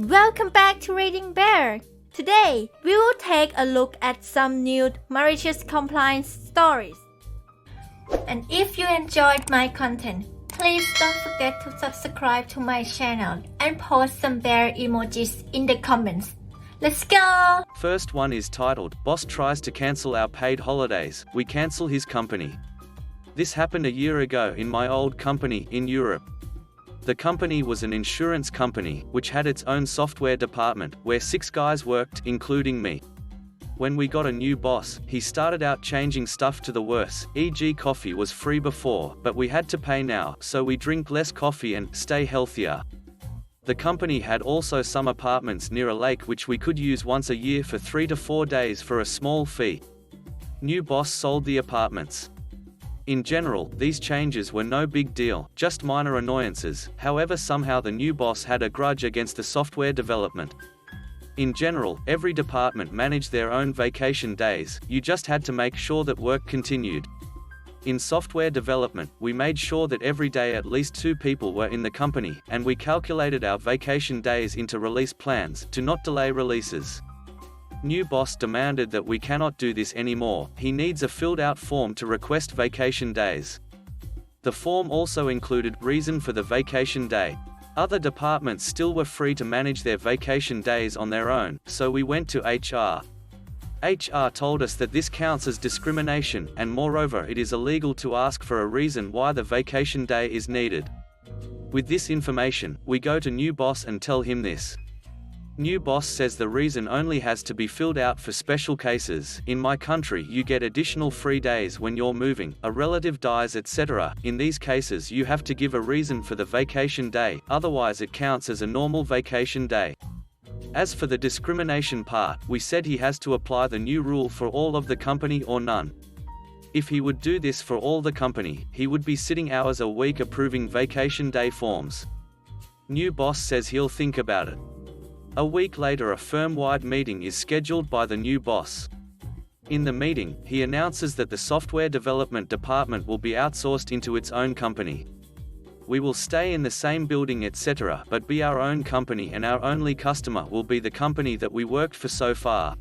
Welcome back to Reading Bear. Today, we will take a look at some new malicious compliance stories. And if you enjoyed my content, please don't forget to subscribe to my channel and post some bear emojis in the comments. Let's go! First one is titled, Boss Tries to Cancel Our Paid Holidays, We Cancel His Company. This happened a year ago in my old company in Europe. The company was an insurance company, which had its own software department, where 6 guys worked, including me. When we got a new boss, he started out changing stuff to the worse, e.g. coffee was free before, but we had to pay now, so we drink less coffee and stay healthier. The company had also some apartments near a lake which we could use once a year for 3 to 4 days for a small fee. New boss sold the apartments. In general, these changes were no big deal, just minor annoyances. However, somehow the new boss had a grudge against the software development. In general, every department managed their own vacation days, you just had to make sure that work continued. In software development, we made sure that every day at least 2 people were in the company, and we calculated our vacation days into release plans, to not delay releases. New boss demanded that we cannot do this anymore, he needs a filled-out form to request vacation days. The form also included reason for the vacation day. Other departments still were free to manage their vacation days on their own, so we went to HR. HR told us that this counts as discrimination, and moreover it is illegal to ask for a reason why the vacation day is needed. With this information, we go to new boss and tell him this. New boss says the reason only has to be filled out for special cases. In my country you get additional free days when you're moving, a relative dies, etc. In these cases you have to give a reason for the vacation day, otherwise it counts as a normal vacation day. As for the discrimination part, we said he has to apply the new rule for all of the company or none. If he would do this for all the company, he would be sitting hours a week approving vacation day forms. New boss says he'll think about it. A week later a firm-wide meeting is scheduled by the new boss. In the meeting, he announces that the software development department will be outsourced into its own company. We will stay in the same building etc. but be our own company, and our only customer will be the company that we worked for so far.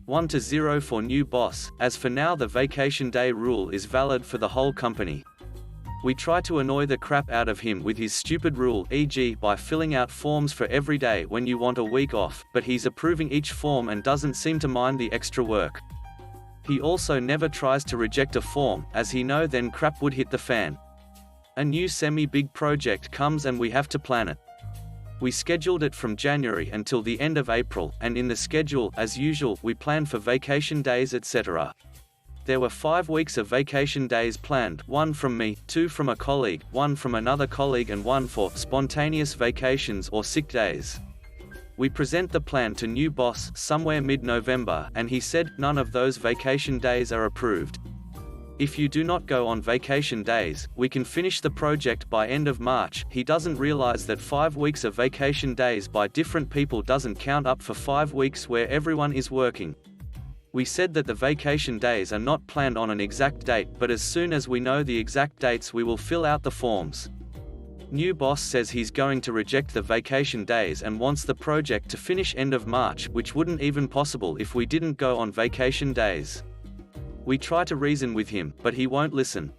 1-0 for new boss, as for now the vacation day rule is valid for the whole company. We try to annoy the crap out of him with his stupid rule, e.g. by filling out forms for every day when you want a week off, but he's approving each form and doesn't seem to mind the extra work. He also never tries to reject a form, as he know then crap would hit the fan. A new semi-big project comes and we have to plan it. We scheduled it from January until the end of April, and in the schedule, as usual, we plan for vacation days etc. There were 5 weeks of vacation days planned, 1 from me, 2 from a colleague, 1 from another colleague and 1 for spontaneous vacations or sick days. We present the plan to new boss somewhere mid-November, and he said, none of those vacation days are approved. If you do not go on vacation days, we can finish the project by end of March. He doesn't realize that 5 weeks of vacation days by different people doesn't count up for 5 weeks where everyone is working. We said that the vacation days are not planned on an exact date, but as soon as we know the exact dates we will fill out the forms. New boss says he's going to reject the vacation days and wants the project to finish end of March, which wouldn't even possible if we didn't go on vacation days. We try to reason with him, but he won't listen.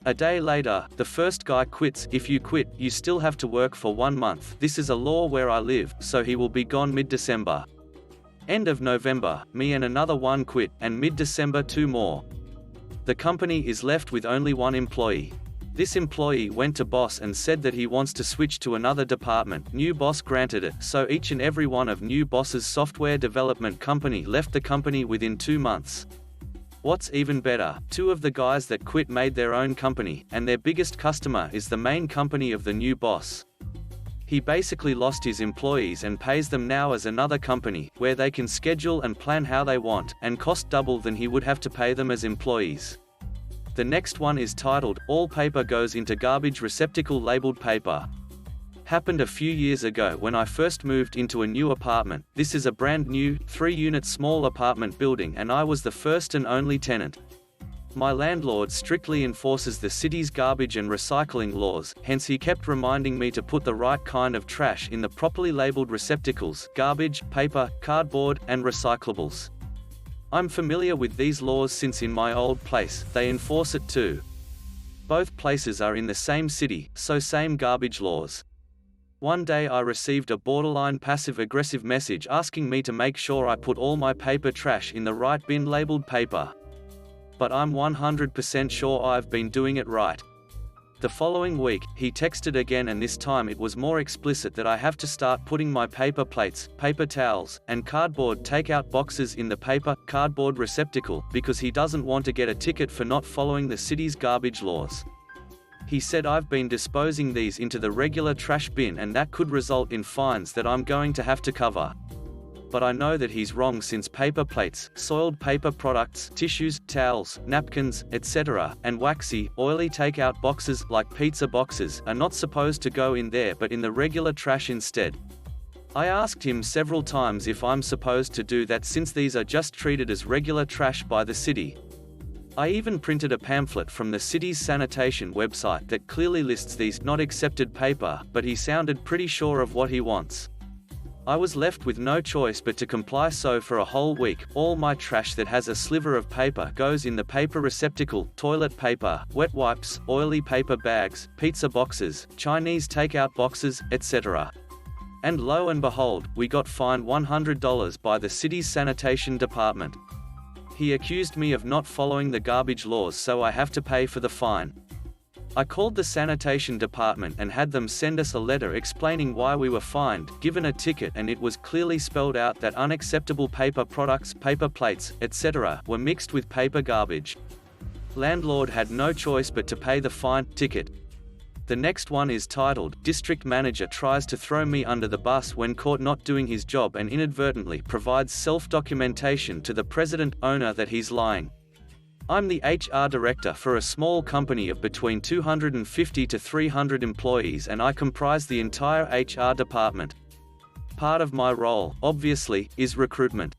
A day later, the first guy quits. If you quit, you still have to work for 1 month. This is a law where I live, so he will be gone mid-December. End of November, me and another one quit, and mid-December 2 more. The company is left with only 1 employee. This employee went to boss and said that he wants to switch to another department. New boss granted it, so each and every one of new boss's software development company left the company within 2 months. What's even better, 2 of the guys that quit made their own company, and their biggest customer is the main company of the new boss. He basically lost his employees and pays them now as another company, where they can schedule and plan how they want, and cost double than he would have to pay them as employees. The next one is titled, All Paper Goes into Garbage Receptacle Labeled Paper. Happened a few years ago when I first moved into a new apartment. This is a brand new, 3-unit small apartment building and I was the first and only tenant. My landlord strictly enforces the city's garbage and recycling laws, hence he kept reminding me to put the right kind of trash in the properly labeled receptacles: garbage, paper, cardboard, and recyclables. I'm familiar with these laws since in my old place, they enforce it too. Both places are in the same city, so same garbage laws. One day I received a borderline passive-aggressive message asking me to make sure I put all my paper trash in the right bin labeled paper. But I'm 100% sure I've been doing it right. The following week, he texted again, and this time it was more explicit that I have to start putting my paper plates, paper towels, and cardboard takeout boxes in the paper, cardboard receptacle, because he doesn't want to get a ticket for not following the city's garbage laws. He said I've been disposing these into the regular trash bin and that could result in fines that I'm going to have to cover. But I know that he's wrong, since paper plates, soiled paper products, tissues, towels, napkins, etc., and waxy, oily takeout boxes, like pizza boxes, are not supposed to go in there but in the regular trash instead. I asked him several times if I'm supposed to do that, since these are just treated as regular trash by the city. I even printed a pamphlet from the city's sanitation website that clearly lists these not accepted paper, but he sounded pretty sure of what he wants. I was left with no choice but to comply, so for a whole week, all my trash that has a sliver of paper goes in the paper receptacle: toilet paper, wet wipes, oily paper bags, pizza boxes, Chinese takeout boxes, etc. And lo and behold, we got fined $100 by the city's sanitation department. He accused me of not following the garbage laws, so I have to pay for the fine. I called the sanitation department and had them send us a letter explaining why we were fined, given a ticket, and it was clearly spelled out that unacceptable paper products, paper plates, etc., were mixed with paper garbage. Landlord had no choice but to pay the fine ticket. The next one is titled, "District Manager Tries to Throw Me Under the Bus When Caught Not Doing His Job and Inadvertently Provides Self-Documentation to the President Owner that He's Lying." I'm the HR director for a small company of between 250 to 300 employees, and I comprise the entire HR department. Part of my role, obviously, is recruitment.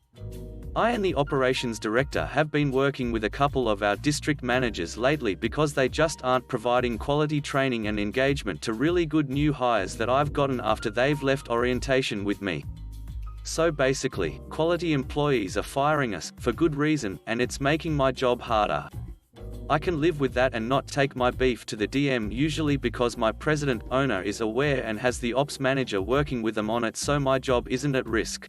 I and the operations director have been working with a couple of our district managers lately because they just aren't providing quality training and engagement to really good new hires that I've gotten after they've left orientation with me. So basically, quality employees are firing us, for good reason, and it's making my job harder. I can live with that and not take my beef to the DM, usually because my president owner is aware and has the ops manager working with them on it, so my job isn't at risk.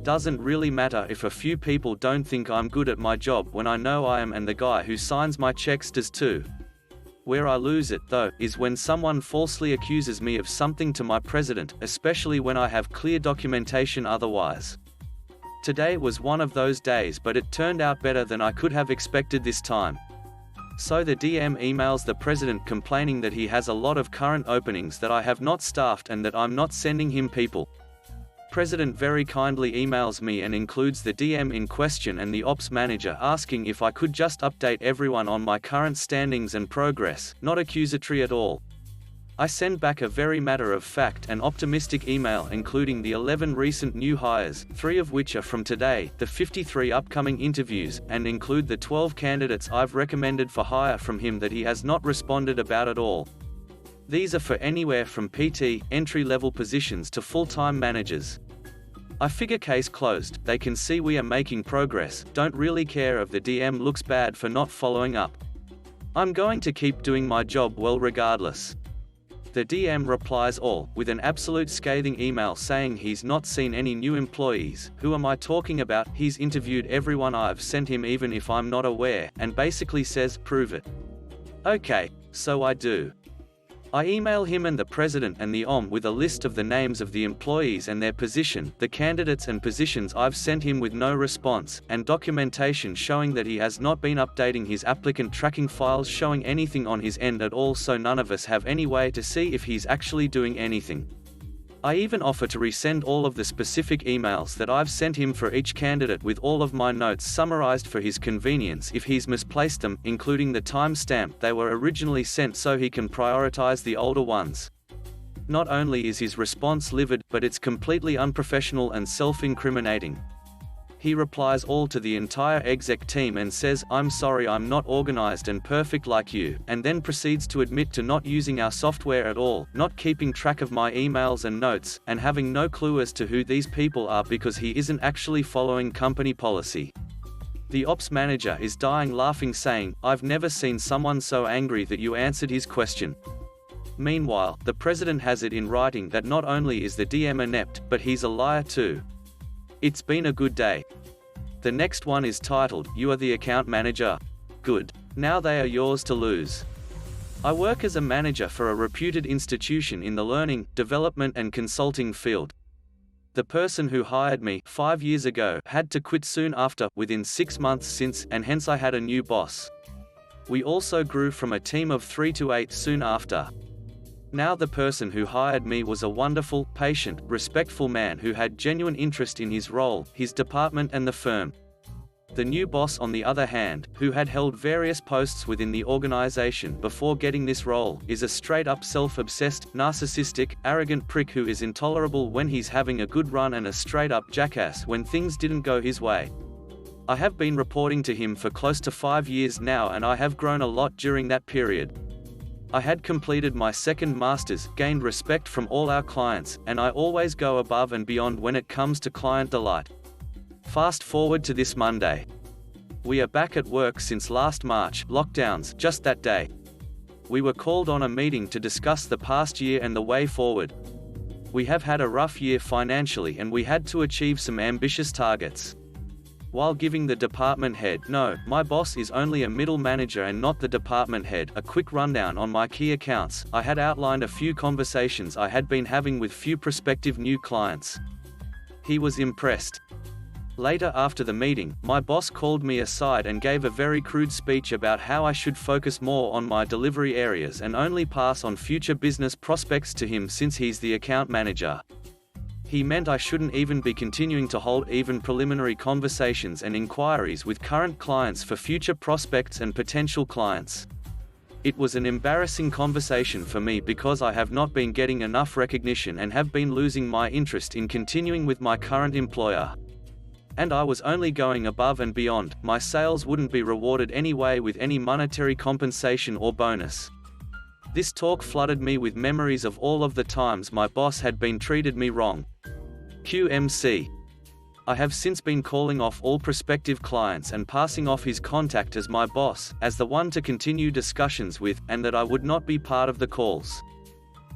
Doesn't really matter if a few people don't think I'm good at my job when I know I am, and the guy who signs my checks does too. Where I lose it, though, is when someone falsely accuses me of something to my president, especially when I have clear documentation otherwise. Today was one of those days, but it turned out better than I could have expected this time. So the DM emails the president complaining that he has a lot of current openings that I have not staffed and that I'm not sending him people. President very kindly emails me and includes the DM in question and the ops manager, asking if I could just update everyone on my current standings and progress, not accusatory at all. I send back a very matter-of-fact and optimistic email including the 11 recent new hires, 3 of which are from today, the 53 upcoming interviews, and include the 12 candidates I've recommended for hire from him that he has not responded about at all. These are for anywhere from PT, entry-level positions to full-time managers. I figure case closed, they can see we are making progress, don't really care if the DM looks bad for not following up. I'm going to keep doing my job well regardless. The DM replies all, with an absolute scathing email saying he's not seen any new employees. Who am I talking about? He's interviewed everyone I've sent him even if I'm not aware, and basically says, prove it. Okay, so I do. I email him and the president and the OM with a list of the names of the employees and their position, the candidates and positions I've sent him with no response, and documentation showing that he has not been updating his applicant tracking files showing anything on his end at all, so none of us have any way to see if he's actually doing anything. I even offer to resend all of the specific emails that I've sent him for each candidate with all of my notes summarized for his convenience if he's misplaced them, including the timestamp they were originally sent so he can prioritize the older ones. Not only is his response livid, but it's completely unprofessional and self-incriminating. He replies all to the entire exec team and says, "I'm sorry, I'm not organized and perfect like you," and then proceeds to admit to not using our software at all, not keeping track of my emails and notes, and having no clue as to who these people are because he isn't actually following company policy. The ops manager is dying laughing, saying, "I've never seen someone so angry that you answered his question." Meanwhile, the president has it in writing that not only is the DM inept, but he's a liar too. It's been a good day. The next one is titled, "You are the account manager. Good. Now they are yours to lose." I work as a manager for a reputed institution in the learning, development and consulting field. The person who hired me 5 years ago had to quit soon after, within 6 months since, and hence I had a new boss. We also grew from a team of 3 to 8 soon after. Now the person who hired me was a wonderful, patient, respectful man who had genuine interest in his role, his department and the firm. The new boss, on the other hand, who had held various posts within the organization before getting this role, is a straight-up self-obsessed, narcissistic, arrogant prick who is intolerable when he's having a good run and a straight-up jackass when things didn't go his way. I have been reporting to him for close to 5 years now, and I have grown a lot during that period. I had completed my second master's, gained respect from all our clients, and I always go above and beyond when it comes to client delight. Fast forward to this Monday. We are back at work since last March, lockdowns, just that day. We were called on a meeting to discuss the past year and the way forward. We have had a rough year financially and we had to achieve some ambitious targets. While giving the department head, no, my boss is only a middle manager and not the department head, a quick rundown on my key accounts, I had outlined a few conversations I had been having with few prospective new clients. He was impressed. Later after the meeting, my boss called me aside and gave a very crude speech about how I should focus more on my delivery areas and only pass on future business prospects to him since he's the account manager. He meant I shouldn't even be continuing to hold even preliminary conversations and inquiries with current clients for future prospects and potential clients. It was an embarrassing conversation for me because I have not been getting enough recognition and have been losing my interest in continuing with my current employer. And I was only going above and beyond, my sales wouldn't be rewarded anyway with any monetary compensation or bonus. This talk flooded me with memories of all of the times my boss had been treated me wrong. QMC. I have since been calling off all prospective clients and passing off his contact as my boss, as the one to continue discussions with, and that I would not be part of the calls.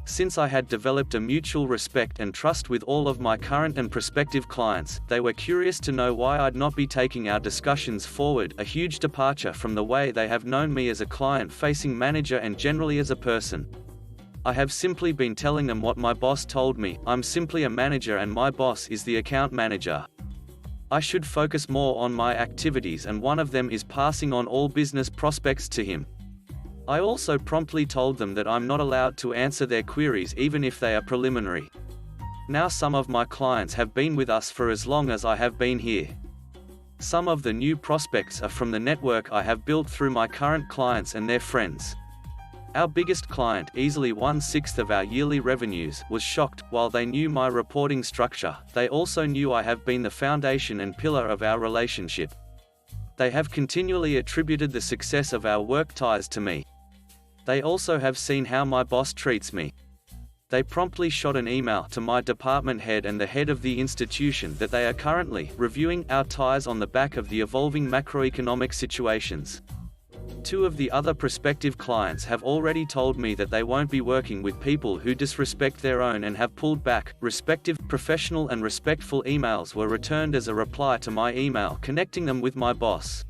Since I had developed a mutual respect and trust with all of my current and prospective clients, they were curious to know why I'd not be taking our discussions forward, a huge departure from the way they have known me as a client-facing manager and generally as a person. I have simply been telling them what my boss told me, I'm simply a manager and my boss is the account manager. I should focus more on my activities and one of them is passing on all business prospects to him. I also promptly told them that I'm not allowed to answer their queries even if they are preliminary. Now some of my clients have been with us for as long as I have been here. Some of the new prospects are from the network I have built through my current clients and their friends. Our biggest client, easily 1/6 of our yearly revenues, was shocked. While they knew my reporting structure, they also knew I have been the foundation and pillar of our relationship. They have continually attributed the success of our work ties to me. They also have seen how my boss treats me. They promptly shot an email to my department head and the head of the institution that they are currently reviewing our ties on the back of the evolving macroeconomic situations. 2 of the other prospective clients have already told me that they won't be working with people who disrespect their own and have pulled back. Respective, professional and respectful emails were returned as a reply to my email connecting them with my boss.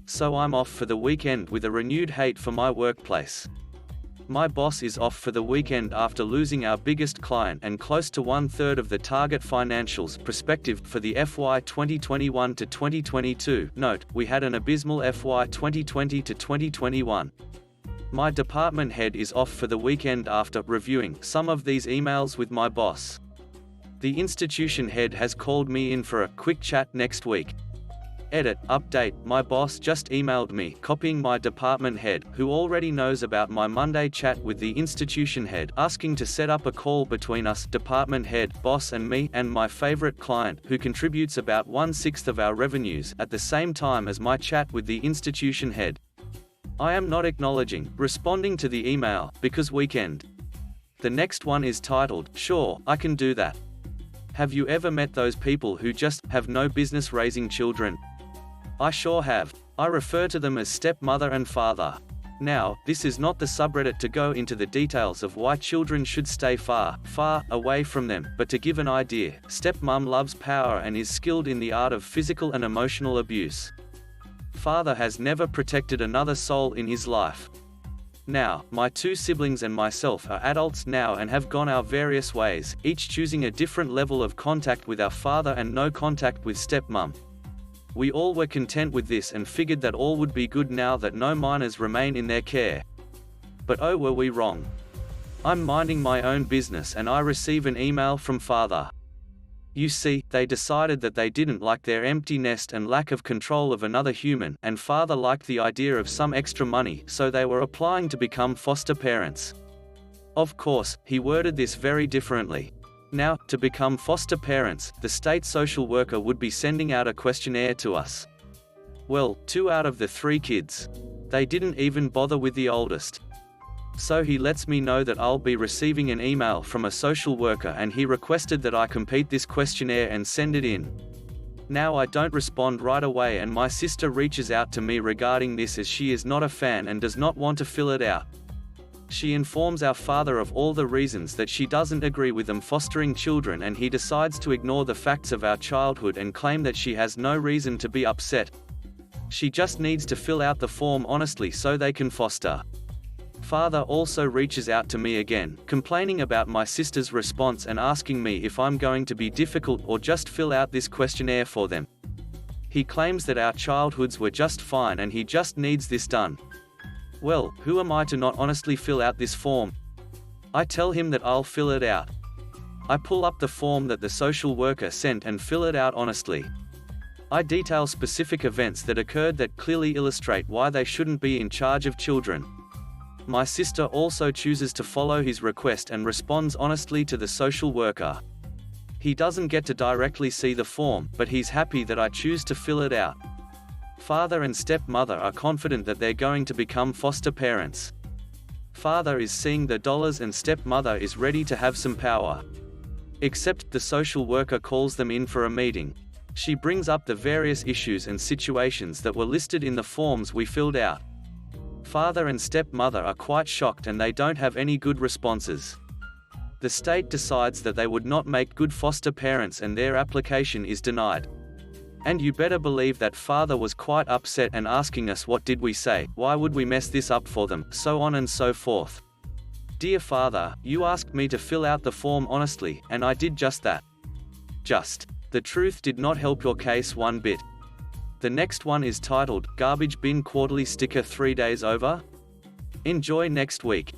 So I'm off for the weekend with a renewed hate for my workplace. My boss is off for the weekend after losing our biggest client and close to 1/3 of the target financials perspective for the FY 2021 to 2022. Note, we had an abysmal FY 2020 to 2021. My department head is off for the weekend after reviewing some of these emails with my boss. The institution head has called me in for a quick chat next week. Edit, update, my boss just emailed me, copying my department head, who already knows about my Monday chat with the institution head, asking to set up a call between us, department head, boss and me, and my favorite client, who contributes about 1/6 of our revenues, at the same time as my chat with the institution head. I am not acknowledging, responding to the email, because weekend. The next one is titled, Sure, I can do that. Have you ever met those people who just have no business raising children? I sure have. I refer to them as stepmother and father. Now, this is not the subreddit to go into the details of why children should stay far, far away from them, but to give an idea, stepmom loves power and is skilled in the art of physical and emotional abuse. Father has never protected another soul in his life. Now, my 2 siblings and myself are adults now and have gone our various ways, each choosing a different level of contact with our father and no contact with stepmom. We all were content with this and figured that all would be good now that no minors remain in their care. But oh, were we wrong. I'm minding my own business and I receive an email from father. You see, they decided that they didn't like their empty nest and lack of control of another human, and father liked the idea of some extra money, so they were applying to become foster parents. Of course, he worded this very differently. Now, to become foster parents, the state social worker would be sending out a questionnaire to us. Well, 2 out of the 3 kids. They didn't even bother with the oldest. So he lets me know that I'll be receiving an email from a social worker and he requested that I complete this questionnaire and send it in. Now I don't respond right away and my sister reaches out to me regarding this as she is not a fan and does not want to fill it out. She informs our father of all the reasons that she doesn't agree with them fostering children and he decides to ignore the facts of our childhood and claim that she has no reason to be upset. She just needs to fill out the form honestly so they can foster. Father also reaches out to me again, complaining about my sister's response and asking me if I'm going to be difficult or just fill out this questionnaire for them. He claims that our childhoods were just fine and he just needs this done. Well, who am I to not honestly fill out this form? I tell him that I'll fill it out. I pull up the form that the social worker sent and fill it out honestly. I detail specific events that occurred that clearly illustrate why they shouldn't be in charge of children. My sister also chooses to follow his request and responds honestly to the social worker. He doesn't get to directly see the form, but he's happy that I choose to fill it out. Father and stepmother are confident that they're going to become foster parents. Father is seeing the dollars and stepmother is ready to have some power. Except the social worker calls them in for a meeting. She brings up the various issues and situations that were listed in the forms we filled out. Father and stepmother are quite shocked and they don't have any good responses. The state decides that they would not make good foster parents and their application is denied. And you better believe that father was quite upset and asking us what did we say, why would we mess this up for them, so on and so forth. Dear father, you asked me to fill out the form honestly, and I did just that. The truth did not help your case one bit. The next one is titled, Garbage Bin Quarterly Sticker 3 Days Over? Enjoy next week.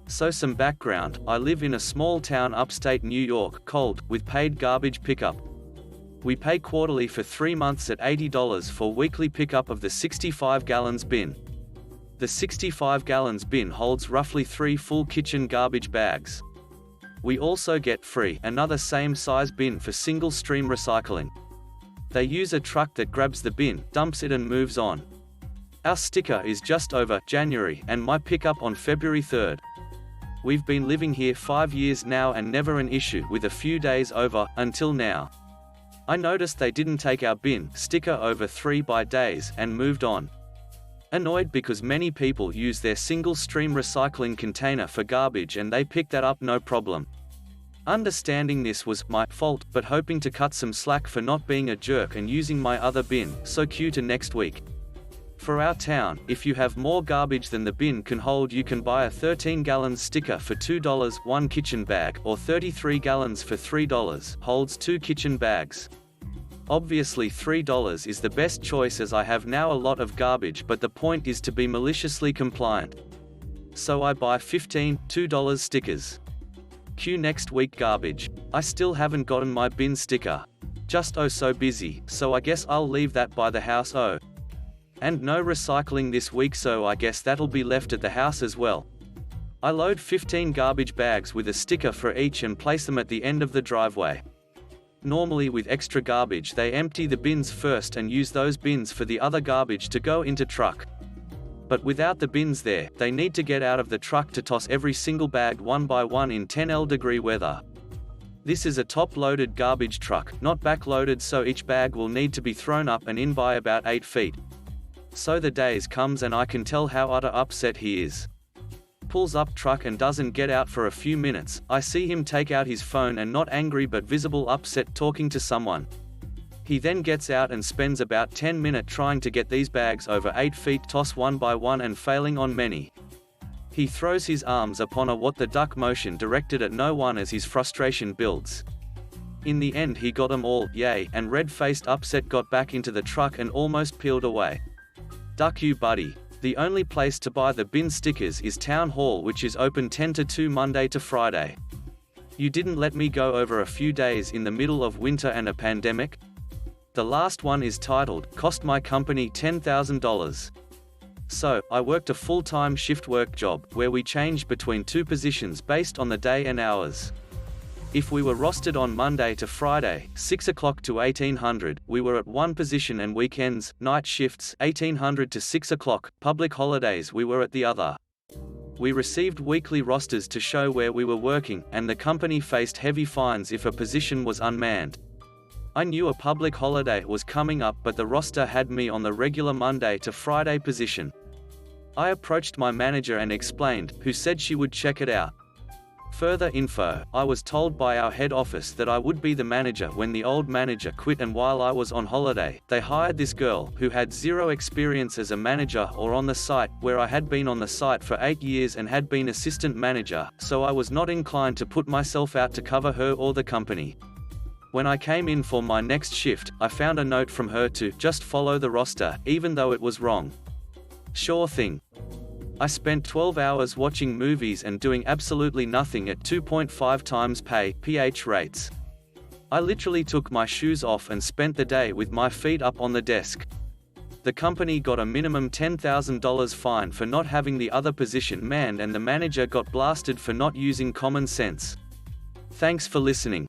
So some background, I live in a small town upstate New York, cold, with paid garbage pickup. We pay quarterly for 3 months at $80 for weekly pickup of the 65 gallons bin. The 65 gallons bin holds roughly 3 full kitchen garbage bags. We also get free, another same size bin for single stream recycling. They use a truck that grabs the bin, dumps it and moves on. Our sticker is just over January and my pickup on February 3rd. We've been living here 5 years now and never an issue with a few days over, until now. I noticed they didn't take our bin sticker over 3 by days and moved on. Annoyed because many people use their single stream recycling container for garbage and they pick that up no problem. Understanding this was my fault, but hoping to cut some slack for not being a jerk and using my other bin, so cue to next week. For our town, if you have more garbage than the bin can hold, you can buy a 13-gallon sticker for $2, 1 kitchen bag, or 33 gallons for $3, holds 2 kitchen bags. Obviously $3 is the best choice as I have now a lot of garbage, but the point is to be maliciously compliant. So I buy 15 $2 stickers. Cue next week garbage. I still haven't gotten my bin sticker. Just oh so busy, so I guess I'll leave that by the house. Oh. And no recycling this week, so I guess that'll be left at the house as well. I load 15 garbage bags with a sticker for each and place them at the end of the driveway. Normally with extra garbage they empty the bins first and use those bins for the other garbage to go into truck. But without the bins there, they need to get out of the truck to toss every single bag one by one in 10°C weather. This is a top-loaded garbage truck, not back-loaded, so each bag will need to be thrown up and in by about 8 feet. So the days comes and I can tell how utter upset he is. Pulls up truck and doesn't get out for a few minutes. I see him take out his phone and not angry but visible upset talking to someone. He then gets out and spends about 10 minutes trying to get these bags over 8 feet toss one by one and failing on many. He throws his arms upon a what the duck motion directed at no one as his frustration builds. In the end he got them all, yay, and red-faced upset got back into the truck and almost peeled away. Duck you buddy. The only place to buy the bin stickers is Town Hall, which is open 10 to 2 Monday to Friday. You didn't let me go over a few days in the middle of winter and a pandemic? The last one is titled, Cost My Company $10,000. So, I worked a full-time shift work job, where we changed between two positions based on the day and hours. If we were rostered on Monday to Friday, 6 o'clock to 1800, we were at one position, and weekends, night shifts, 1800 to 6 o'clock, public holidays we were at the other. We received weekly rosters to show where we were working, and the company faced heavy fines if a position was unmanned. I knew a public holiday was coming up, but the roster had me on the regular Monday to Friday position. I approached my manager and explained, who said she would check it out. Further info, I was told by our head office that I would be the manager when the old manager quit, and while I was on holiday, they hired this girl, who had zero experience as a manager or on the site, where I had been on the site for 8 years and had been assistant manager, so I was not inclined to put myself out to cover her or the company. When I came in for my next shift, I found a note from her to just follow the roster, even though it was wrong. Sure thing. I spent 12 hours watching movies and doing absolutely nothing at 2.5 times pay (PH) rates. I literally took my shoes off and spent the day with my feet up on the desk. The company got a minimum $10,000 fine for not having the other position manned, and the manager got blasted for not using common sense. Thanks for listening.